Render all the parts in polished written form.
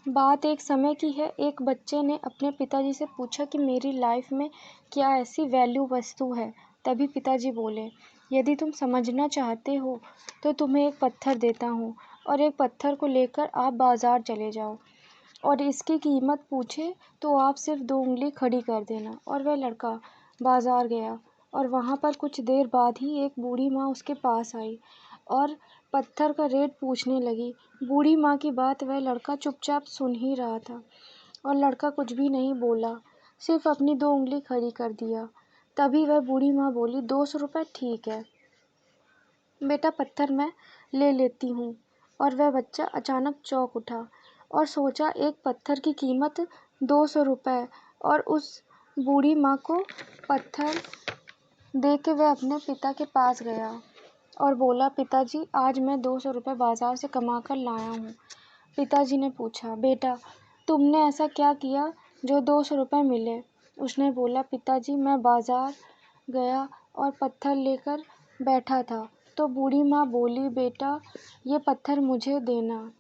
बात एक समय की है। एक बच्चे ने अपने पिताजी से पूछा कि मेरी लाइफ में क्या ऐसी वैल्यू वस्तु है। तभी पिताजी बोले, यदि तुम समझना चाहते हो तो तुम्हें एक पत्थर देता हूँ और एक पत्थर को लेकर आप बाज़ार चले जाओ और इसकी कीमत पूछे तो आप सिर्फ 2 उंगली खड़ी कर देना। और वह लड़का बाज़ार गया और वहाँ पर कुछ देर बाद ही एक बूढ़ी माँ उसके पास आई और पत्थर का रेट पूछने लगी। बूढ़ी माँ की बात वह लड़का चुपचाप सुन ही रहा था और लड़का कुछ भी नहीं बोला, सिर्फ अपनी 2 उंगली खड़ी कर दिया। तभी वह बूढ़ी माँ बोली, 200 रुपये ठीक है बेटा, पत्थर मैं ले लेती हूँ। और वह बच्चा अचानक चौंक उठा और सोचा, एक पत्थर की कीमत 200 रुपये और उस बूढ़ी माँ को पत्थर दे के वह अपने पिता के पास गया और बोला, पिताजी आज मैं 200 रुपये बाज़ार से कमा कर लाया हूँ। पिताजी ने पूछा, बेटा तुमने ऐसा क्या किया जो 200 रुपये मिले। उसने बोला, पिताजी मैं बाज़ार गया और पत्थर लेकर बैठा था तो बूढ़ी माँ बोली, बेटा ये पत्थर मुझे देना,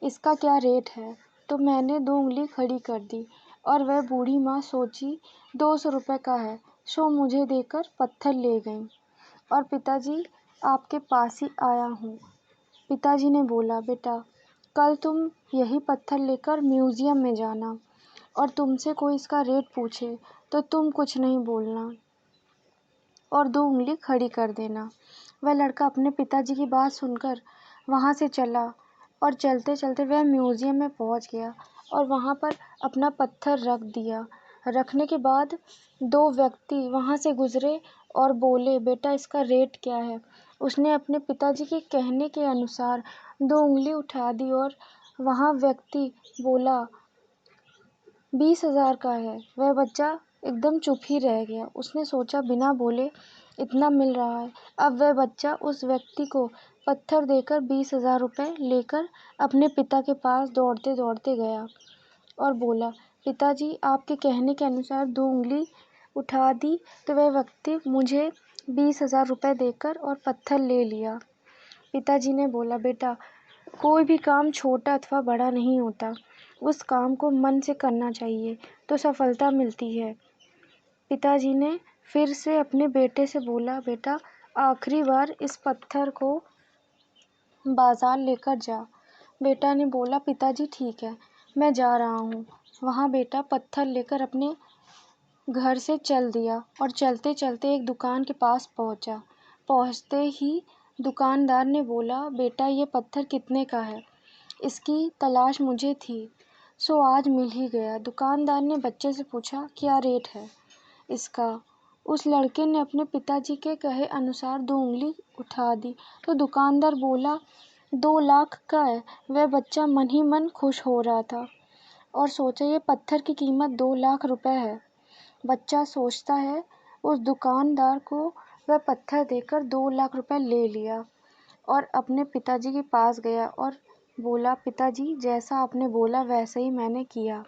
इसका क्या रेट है। तो मैंने 2 उंगली खड़ी कर दी और वह बूढ़ी माँ सोची 200 रुपये का है, सो मुझे देकर पत्थर ले गई और पिताजी आपके पास ही आया हूँ। पिताजी ने बोला, बेटा कल तुम यही पत्थर लेकर म्यूज़ियम में जाना और तुमसे कोई इसका रेट पूछे तो तुम कुछ नहीं बोलना और 2 उंगली खड़ी कर देना। वह लड़का अपने पिताजी की बात सुनकर वहाँ से चला और चलते चलते वह म्यूज़ियम में पहुँच गया और वहाँ पर अपना पत्थर रख दिया। रखने के बाद 2 व्यक्ति वहाँ से गुज़रे और बोले, बेटा इसका रेट क्या है। उसने अपने पिताजी के कहने के अनुसार 2 उंगली उठा दी और वहाँ व्यक्ति बोला, 20,000 का है। वह बच्चा एकदम चुप ही रह गया। उसने सोचा, बिना बोले इतना मिल रहा है। अब वह बच्चा उस व्यक्ति को पत्थर देकर 20,000 रुपये लेकर अपने पिता के पास दौड़ते दौड़ते गया और बोला, पिताजी आपके कहने के अनुसार 2 उंगली उठा दी तो वह व्यक्ति मुझे 20,000 रुपये देकर और पत्थर ले लिया। पिताजी ने बोला, बेटा कोई भी काम छोटा अथवा बड़ा नहीं होता, उस काम को मन से करना चाहिए तो सफलता मिलती है। पिताजी ने फिर से अपने बेटे से बोला, बेटा आखिरी बार इस पत्थर को बाज़ार लेकर जा। बेटा ने बोला, पिताजी ठीक है मैं जा रहा हूँ। वहाँ बेटा पत्थर लेकर अपने घर से चल दिया और चलते चलते एक दुकान के पास पहुँचा। पहुँचते ही दुकानदार ने बोला, बेटा ये पत्थर कितने का है, इसकी तलाश मुझे थी सो आज मिल ही गया। दुकानदार ने बच्चे से पूछा, क्या रेट है इसका। उस लड़के ने अपने पिताजी के कहे अनुसार 2 उंगली उठा दी तो दुकानदार बोला, 2 लाख का है। वह बच्चा मन ही मन खुश हो रहा था और सोचा, ये पत्थर की कीमत 2 लाख रुपए है। बच्चा सोचता है, उस दुकानदार को वह पत्थर देकर 2 लाख रुपए ले लिया और अपने पिताजी के पास गया और बोला, पिताजी जैसा आपने बोला वैसे ही मैंने किया।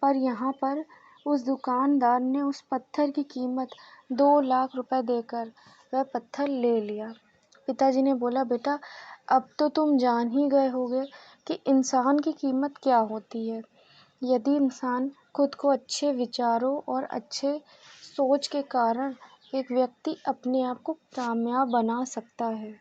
पर यहाँ पर उस दुकानदार ने उस पत्थर की कीमत 2 लाख रुपए देकर वह पत्थर ले लिया। पिताजी ने बोला, बेटा अब तो तुम जान ही गए होगे कि इंसान की कीमत क्या होती है। यदि इंसान खुद को अच्छे विचारों और अच्छे सोच के कारण एक व्यक्ति अपने आप को कामयाब बना सकता है।